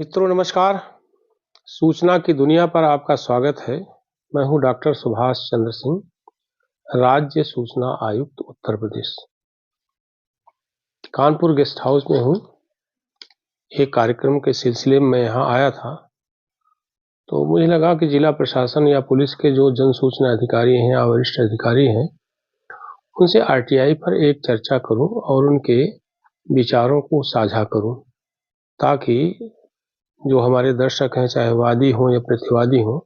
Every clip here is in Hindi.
मित्रों नमस्कार। सूचना की दुनिया पर आपका स्वागत है। मैं हूं डॉक्टर सुभाष चंद्र सिंह, राज्य सूचना आयुक्त उत्तर प्रदेश। कानपुर गेस्ट हाउस में हूं। एक कार्यक्रम के सिलसिले में मैं यहां आया था, तो मुझे लगा कि जिला प्रशासन या पुलिस के जो जन सूचना अधिकारी हैं या वरिष्ठ अधिकारी हैं, उनसे आरटीआई पर एक चर्चा करूं और उनके विचारों को साझा करूं, ताकि जो हमारे दर्शक हैं, चाहे वादी हों या प्रतिवादी हों,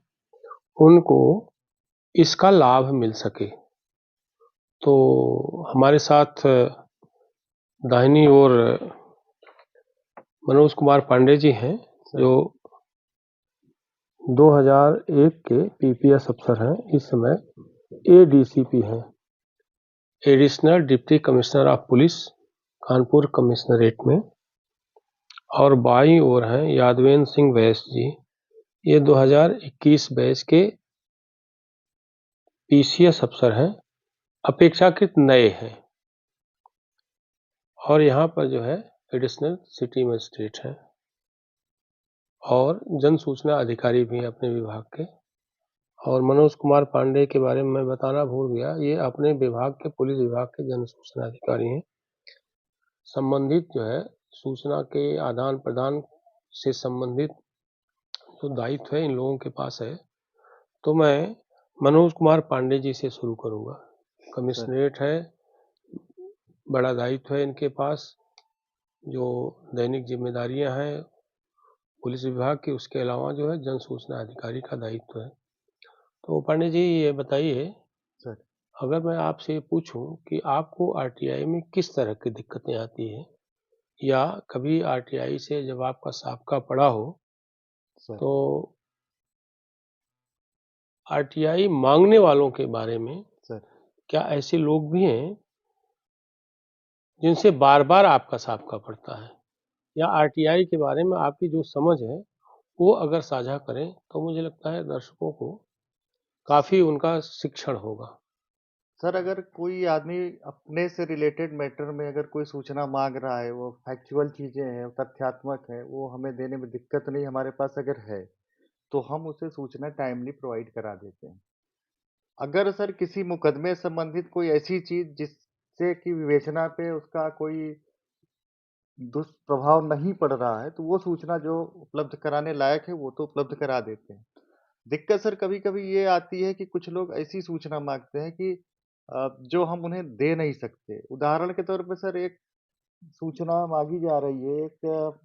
उनको इसका लाभ मिल सके। तो हमारे साथ दाहिनी ओर मनोज कुमार पांडे जी हैं, जो 2001 के पीपीएस अफसर हैं। इस समय एडीसीपी हैं, additional deputy commissioner of police, Kanpur commissionerate में। और बाईं ओर हैं यादवेंद्र सिंह बैस जी, ये 2021 बैच के पीसीएस अफसर हैं, अपेक्षाकृत नए हैं। और यहाँ पर जो है एडिशनल सिटी मजिस्ट्रेट हैं और जन सूचना अधिकारी भी हैं अपने विभाग के। और मनोज कुमार पांडे के बारे में मैं बताना भूल गया, ये अपने विभाग के पुलिस विभाग के जन सूचना अधिकारी हैं। संबंधित जो है सूचना के आदान प्रदान से संबंधित जो दायित्व है इन लोगों के पास है। तो मैं मनोज कुमार पांडे जी से शुरू करूंगा। कमिश्नरेट है, बड़ा दायित्व है इनके पास, जो दैनिक जिम्मेदारियां हैं पुलिस विभाग की, उसके अलावा जो है जन सूचना अधिकारी का दायित्व है। तो पांडे जी ये बताइए सर, अगर मैं आपसे पूछूं कि आपको आरटीआई में किस तरह की दिक्कतें आती हैं, या कभी आरटीआई से जब आपका साबका पड़ा हो सर, तो आरटीआई मांगने वालों के बारे में सर, क्या ऐसे लोग भी हैं जिनसे बार बार आपका साबका पड़ता है, या आरटीआई के बारे में आपकी जो समझ है वो अगर साझा करें तो मुझे लगता है दर्शकों को काफी उनका शिक्षण होगा। सर अगर कोई आदमी अपने से रिलेटेड मैटर में अगर कोई सूचना माँग रहा है, वो फैक्चुअल चीज़ें हैं, तथ्यात्मक है, वो हमें देने में दिक्कत नहीं हमारे पास अगर है, तो हम उसे सूचना टाइमली प्रोवाइड करा देते हैं। अगर सर किसी मुकदमे से संबंधित कोई ऐसी चीज़ जिससे कि विवेचना पे उसका कोई दुष्प्रभाव नहीं पड़ रहा है, तो वो सूचना जो उपलब्ध कराने लायक है, वो तो उपलब्ध करा देते हैं। दिक्कत सर कभी-कभी ये आती है कि कुछ लोग ऐसी सूचना माँगते हैं कि जो हम उन्हें दे नहीं सकते। उदाहरण के तौर पे सर एक सूचना माँगी जा रही है, एक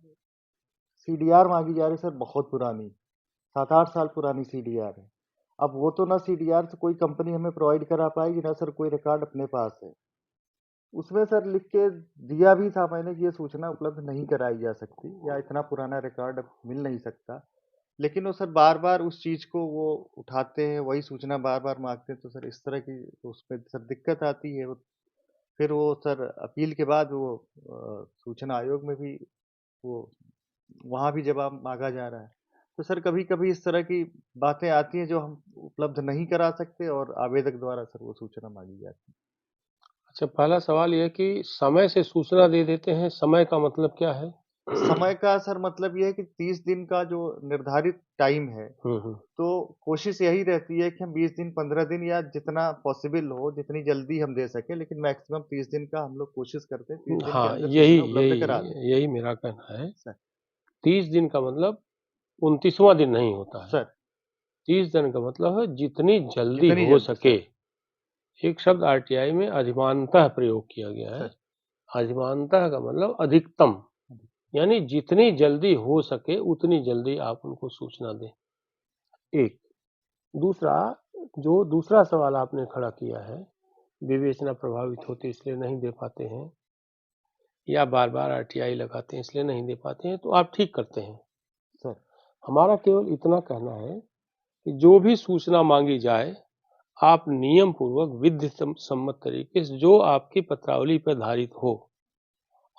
सीडीआर माँगी जा रही है सर बहुत पुरानी, 7-8 साल पुरानी सीडीआर है। अब वो तो ना सीडीआर से कोई कंपनी हमें प्रोवाइड करा पाएगी, ना सर कोई रिकॉर्ड अपने पास है। उसमें सर लिख के दिया भी था मैंने कि ये सूचना उपलब्ध नहीं कराई जा सकती या इतना पुराना रिकॉर्ड अब मिल नहीं सकता। लेकिन वो सर बार-बार उस चीज़ को वो उठाते हैं, वही सूचना बार-बार माँगते हैं, तो सर इस तरह की तो उसमें सर दिक्कत आती है। वो फिर वो सर अपील के बाद वो सूचना आयोग में भी वो वहाँ भी जवाब माँगा जा रहा है। तो सर कभी-कभी इस तरह की बातें आती हैं जो हम उपलब्ध नहीं करा सकते और आवेदक द्वारा सर वो सूचना माँगी जाती है। अच्छा, पहला सवाल यह कि समय से सूचना दे देते हैं, समय का मतलब क्या है? समय का सर मतलब ये है कि 30 दिन का जो निर्धारित टाइम है, हम्म। तो कोशिश यही रहती है कि हम 20 दिन, 15 दिन या जितना पॉसिबल हो, जितनी जल्दी हम दे सकें, लेकिन मैक्सिमम 30 दिन का हम लोग कोशिश करते हैं, 30 दिन के हाँ, अंदर यही सूचना उपलब्ध करा दें। यही यही मेरा कहना है। सर 30 दिन का मतलब 29वां दिन नहीं होता है। सर, 30 दिन का मतलब है जितनी जल्दी जितनी हो जल्दी सके। सर, एक शब्द आरटीआई में अधिमानतः प्रयोग किया गया है। सर, अधिमानतः का मतलब अधिकतम, यानी जितनी जल्दी हो सके उतनी जल्दी आप उनको सूचना दें। एक दूसरा, जो दूसरा सवाल आपने खड़ा किया है, विवेचना प्रभावित होती इसलिए नहीं दे पाते हैं, या बार बार आरटीआई लगाते हैं इसलिए नहीं दे पाते हैं, तो आप ठीक करते हैं। सर, हमारा केवल इतना कहना है कि जो भी सूचना मांगी जाए, आप नियम पूर्वक विधि सम्मत तरीके से, जो आपकी पत्रावली पर धारित हो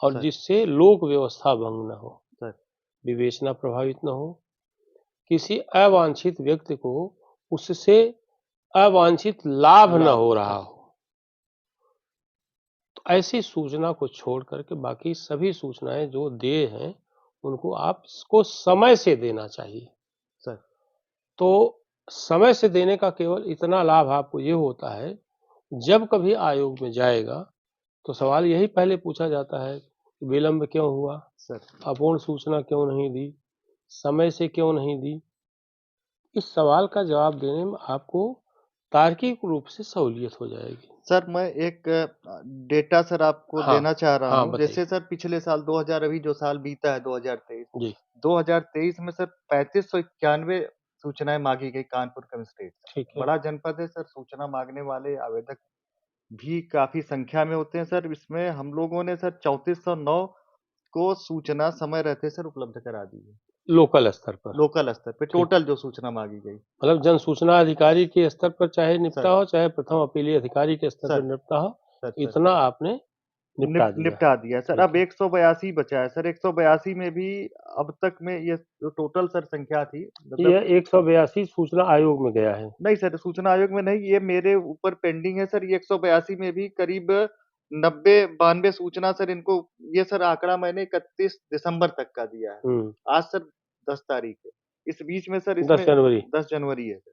और सर, जिससे लोक व्यवस्था भंग न हो, सर, विवेचना प्रभावित न हो, किसी अवांछित व्यक्ति को उससे अवांछित लाभ न लाभ हो सर, रहा हो, तो ऐसी सूचना को छोड़ करके बाकी सभी सूचनाएं जो देय हैं उनको आपको समय से देना चाहिए। सर। तो समय से देने का केवल इतना लाभ आपको ये होता है, जब कभी आयोग में जाएगा तो सवाल यही पहले पूछा जाता है कि विलंब क्यों हुआ, सर। अपूर्ण सूचना क्यों नहीं दी, समय से क्यों नहीं दी। इस सवाल का जवाब देने में आपको तार्किक रूप से सहूलियत हो जाएगी। सर, मैं एक डेटा सर आपको हाँ, देना चाह रहा हाँ हूँ। बताइए। जैसे सर पिछले साल 2000 अभी जो साल बीता है 2023, जी, 2023 में सर 3591 सूचनाएँ माँगी गई कानपुर कमिश्नरेट से। ठीक है। बड़ा जनपद है सर, सूचना माँगने वाले आवेदक भी काफ़ी संख्या में होते हैं सर। इसमें हम लोगों ने सर 3409 को सूचना समय रहते सर उपलब्ध करा दी है, लोकल स्तर पर। लोकल स्तर पे ठीक। टोटल जो सूचना माँगी गई। मतलब जन सूचना अधिकारी के स्तर पर चाहे निपटा सर, हो, चाहे प्रथम अपीलीय अधिकारी के स्तर पर सर, निपटा हो, सर। इतना आपने निपटा दिया। निपटा दिया है सर। ठीक अब है। 182 बचा है सर। 182 में भी अब तक में ये जो टोटल सर संख्या थी, मतलब यह 182 सूचना आयोग में गया है। नहीं सर, सूचना आयोग में नहीं, ये मेरे ऊपर पेंडिंग है सर। ये 182 में भी करीब 90-92 सूचना सर इनको, ये सर आंकड़ा मैंने 31 दिसंबर तक का दिया है। हुँ, आज सर 10 तारीख है। इस बीच में सर 10 इसमें जनवरी। 10 जनवरी है सर।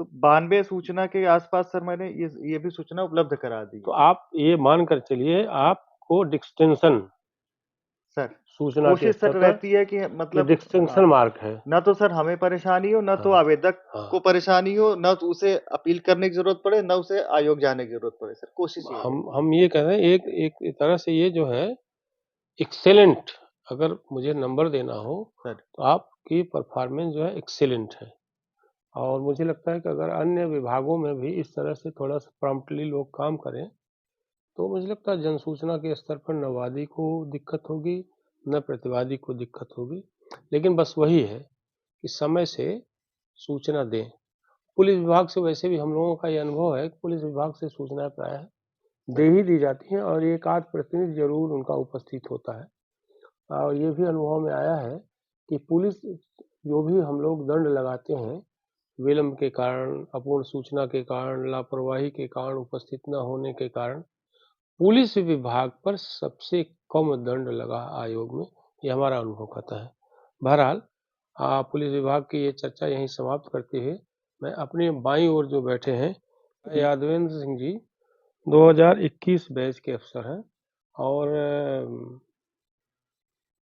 तो 92 सूचना के आस-पास सर मैंने ये भी सूचना उपलब्ध करा दी तो है। आप ये मान कर चलिए आपको डिक्सटेंशन सर, सूचना के कोशिश स्तर सर पर रहती है कि ये मतलब डिक्सटेंशन मार्क है। ना तो सर हमें परेशानी हो, ना तो हाँ, आवेदक हाँ। को परेशानी हो, ना तो उसे अपील करने की ज़रूरत पड़े, ना उसे आयोग जाने की ज़रूरत पड़े सर, कोशिश यही है। हम ये कह रहे हैं एक एक तरह से ये जो है एक्सीलेंट, अगर मुझे नंबर देना हो, सर, तो आपकी परफ़ॉर्मेंस जो है एक्सीलेंट है। और मुझे लगता है कि अगर अन्य विभागों में भी इस तरह से थोड़ा-सा प्रॉम्प्टली लोग काम करें, तो मुझे लगता है जनसूचना के स्तर पर न वादी को दिक्कत होगी, न प्रतिवादी को दिक्कत होगी। लेकिन बस वही है कि समय से सूचना दें। पुलिस विभाग से वैसे भी हम लोगों का ये अनुभव है कि पुलिस विभाग से सूचनाएँ प्रायः सर, दे ही दी जाती हैं और एक आध प्रतिनिधि ज़रूर उनका उपस्थित होता है। और ये भी अनुभव में आया है कि पुलिस जो भी हम लोग दंड लगाते हैं, विलंब के कारण, अपूर्ण सूचना के कारण, लापरवाही के कारण, उपस्थित न होने के कारण, पुलिस विभाग पर सबसे कम दंड लगा आयोग में, ये हमारा अनुभव कहता है। बहरहाल पुलिस विभाग की ये चर्चा यहीं समाप्त करते हुए मैं अपने बाईं ओर जो बैठे हैं यादवेंद्र सिंह जी 2021 बैच के अफसर हैं और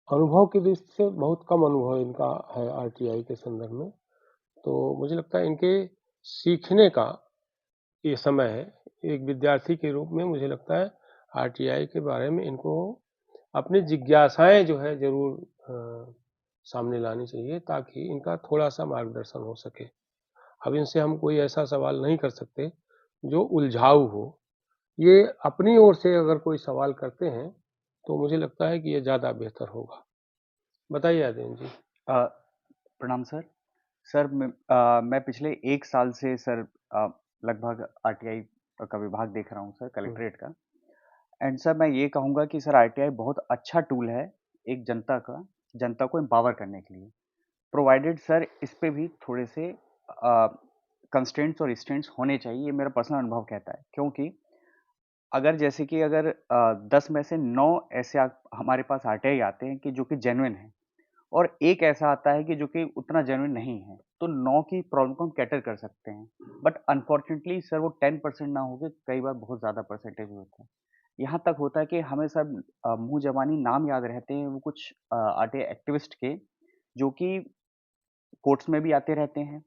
अनुभव की दृष्टि से बहुत कम अनुभव इनका है आरटीआई के संदर्भ में। तो मुझे लगता है इनके सीखने का ये समय है। एक विद्यार्थी के रूप में मुझे लगता है आरटीआई के बारे में इनको अपनी जिज्ञासाएँ जो है ज़रूर सामने लानी चाहिए ताकि इनका थोड़ा-सा मार्गदर्शन हो सके। अब इनसे हम कोई ऐसा सवाल नहीं कर सकते जो उलझाऊ हो। ये अपनी ओर से अगर कोई सवाल करते हैं, तो मुझे लगता है कि ये ज़्यादा बेहतर होगा। बताइए आदिन जी। अ, प्रणाम सर। सर मैं पिछले 1 साल से सर लगभग आरटीआई का विभाग देख रहा हूँ सर, हुँ, कलेक्ट्रेट का। एंड सर मैं ये कहूँगा कि सर आरटीआई बहुत अच्छा टूल है एक जनता को एम्पावर करने के लिए। प्रोवाइडेड सर इस पे भी थोड़े से कंस्ट्रेंट्स और रिस्ट्रेंट्स होने चाहिए, ये मेरा पर्सनल अनुभव कहता है। क्योंकि अगर जैसे कि अगर 10 में से 9 ऐसे हमारे पास आरटीआई आते हैं कि जो कि जेन्युइन हैं और एक ऐसा आता है कि जो कि उतना जेन्युइन नहीं है, तो 9 की प्रॉब्लम को हम कैटर कर सकते हैं। बट अनफॉर्चुनेटली सर वो 10% ना होके कई बार बहुत ज़्यादा परसेंटेज होता है। यहाँ तक होता है कि हमें सर मुँह ज़बानी नाम याद रहते हैं वो कुछ आरटीआई एक्टिविस्ट के, जो कि कोर्ट्स में भी आते रहते हैं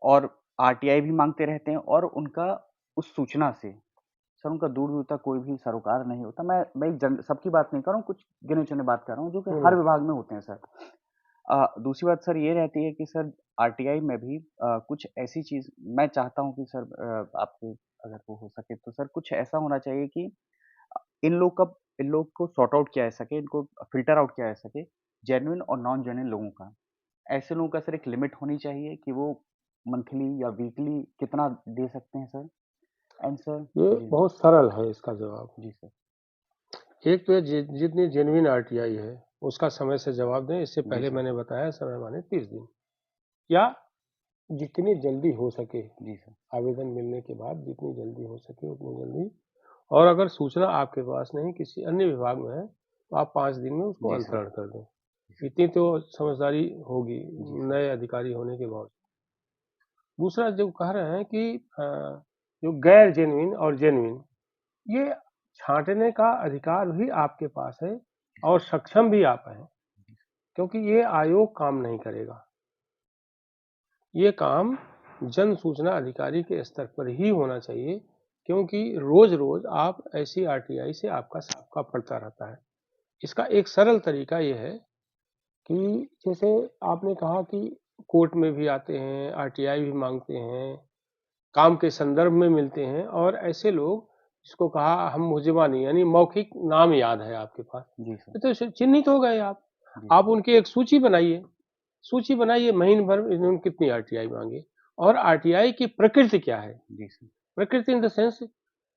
और आरटीआई भी माँगते रहते हैं और उनका उस सूचना से सर उनका दूर-दूर तक कोई भी सरोकार नहीं होता। मैं एक जन सबकी बात नहीं कर रहा हूँ, कुछ गिने-चुने बात कर रहा हूँ, जो कि हर हुँ, विभाग में होते हैं सर। दूसरी बात सर ये रहती है कि सर आरटीआई में भी कुछ ऐसी चीज़ मैं चाहता हूँ कि सर आपको अगर वो हो सके तो सर कुछ ऐसा होना चाहिए कि इन लोग को सॉर्ट आउट किया जा सके, इनको फ़िल्टर आउट किया जा सके, जेन्युइन और नॉन जेन्युइन लोगों का। ऐसे लोगों का सर एक लिमिट होनी चाहिए कि वो मंथली या वीकली कितना दे सकते हैं सर। एंड सर ये जी, बहुत सरल है इसका जवाब। जी सर। एक तो ये जितनी जेन्युइन आरटीआई है, उसका समय से जवाब दें। इससे जी पहले सर। मैंने बताया समय माने 30 दिन या जितनी जल्दी हो सके, जी सर। आवेदन मिलने के बाद जितनी जल्दी हो सके उतनी जल्दी। और अगर सूचना आपके पास नहीं किसी अन्य विभाग में है, तो आप 5 दिन में उसको जी सर। अंतरण कर दें। इतनी तो समझदारी होगी नए अधिकारी होने के बावजूद। दूसरा जो कह रहे हैं कि जो गैर जेन्युइन और जेन्युइन, ये छांटने का अधिकार भी आपके पास है और सक्षम भी आप हैं, क्योंकि ये आयोग काम नहीं करेगा। ये काम जन सूचना अधिकारी के स्तर पर ही होना चाहिए, क्योंकि रोज रोज आप ऐसी आरटीआई से आपका साबका पड़ता रहता है। इसका एक सरल तरीका ये है कि जैसे आपने कहा कि कोर्ट में भी आते हैं, आरटीआई भी मांगते हैं, काम के संदर्भ में मिलते हैं, और ऐसे लोग जिसको कहा हम मुजमा नहीं, यानी मौखिक नाम याद है आपके पास, तो चिन्हित हो गए आप उनकी एक सूची बनाइए, महीने भर इन्होंने कितनी आरटीआई मांगी और आरटीआई की प्रकृति क्या है। प्रकृति इन द सेंस,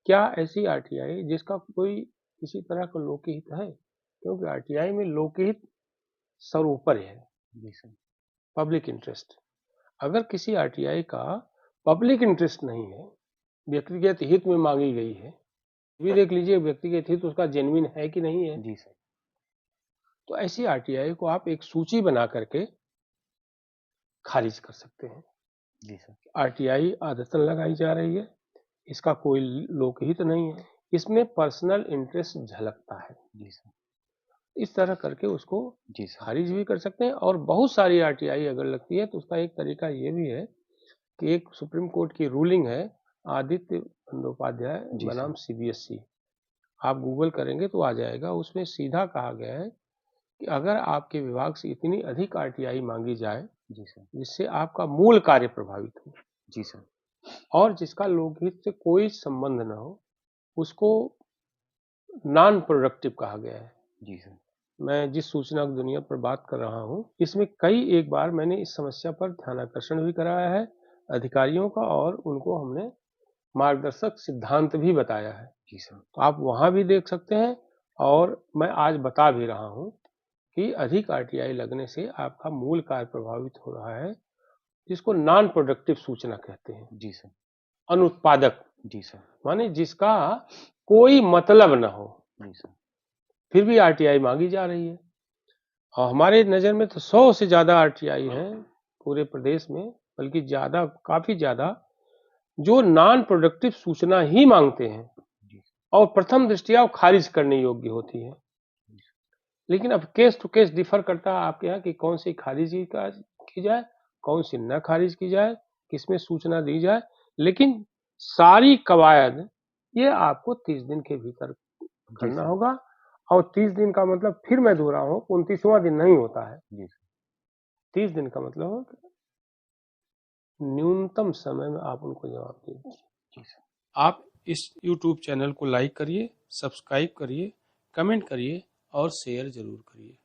क्या ऐसी आरटीआई जिसका कोई किसी तरह का लोकहित है, क्योंकि आरटीआई में लोकहित सर्वोपरि है, पब्लिक इंटरेस्ट। अगर किसी आरटीआई का पब्लिक इंटरेस्ट नहीं है, व्यक्तिगत हित में मांगी गई है, भी देख लीजिए व्यक्तिगत हित उसका जेन्युइन है कि नहीं है। जी सर। तो ऐसी आरटीआई को आप एक सूची बना करके खारिज कर सकते हैं। जी सर। आरटीआई आदतन लगाई जा रही है, इसका कोई लोकहित नहीं है, इसमें पर्सनल इंटरेस्ट झलकता है। जी सर। इस तरह करके उसको खारिज भी कर सकते हैं। और बहुत सारी आरटीआई अगर लगती है तो उसका एक तरीका ये भी है कि एक सुप्रीम कोर्ट की रूलिंग है, आदित्य बंदोपाध्याय बनाम सीबीएसई, आप गूगल करेंगे तो आ जाएगा। उसमें सीधा कहा गया है कि अगर आपके विभाग से इतनी अधिक आरटीआई मांगी जाए जिससे आपका मूल कार्य प्रभावित हो, जी सर, और जिसका लोकहित से कोई संबंध न हो, उसको नॉन प्रोडक्टिव कहा गया है। जी सर। मैं जिस सूचना की दुनिया पर बात कर रहा हूँ, इसमें कई एक बार मैंने इस समस्या पर ध्यानाकर्षण भी कराया है अधिकारियों का, और उनको हमने मार्गदर्शक सिद्धांत भी बताया है। जी सर। तो आप वहां भी देख सकते हैं, और मैं आज बता भी रहा हूं कि अधिक आरटीआई लगने से आपका मूल कार्य प्रभावित हो रहा है, जिसको नॉन प्रोडक्टिव सूचना कहते हैं। जी सर। अनुत्पादक। जी सर। माने जिसका कोई मतलब न हो। जी सर। फिर भी आरटीआई मांगी जा रही है, और हमारे नजर में तो 100 से ज्यादा आरटीआई हैं पूरे प्रदेश में, बल्कि ज्यादा, काफी ज्यादा, जो नॉन प्रोडक्टिव सूचना ही मांगते हैं और प्रथम दृष्टया खारिज करने योग्य होती है। लेकिन अब केस टू केस डिफर करता है आपके यहाँ कि कौन सी खारिज की जाए, कौन सी न खारिज की जाए, किसमें सूचना दी जाए। लेकिन सारी कवायद ये आपको 30 दिन के भीतर करना होगा, और 30 दिन का मतलब फिर मैं दोहरा हूँ, 29वां दिन नहीं होता है। 30 दिन का मतलब न्यूनतम समय में आप उनको जवाब दीजिए। आप इस YouTube चैनल को लाइक करिए, सब्सक्राइब करिए, कमेंट करिए और शेयर जरूर करिए।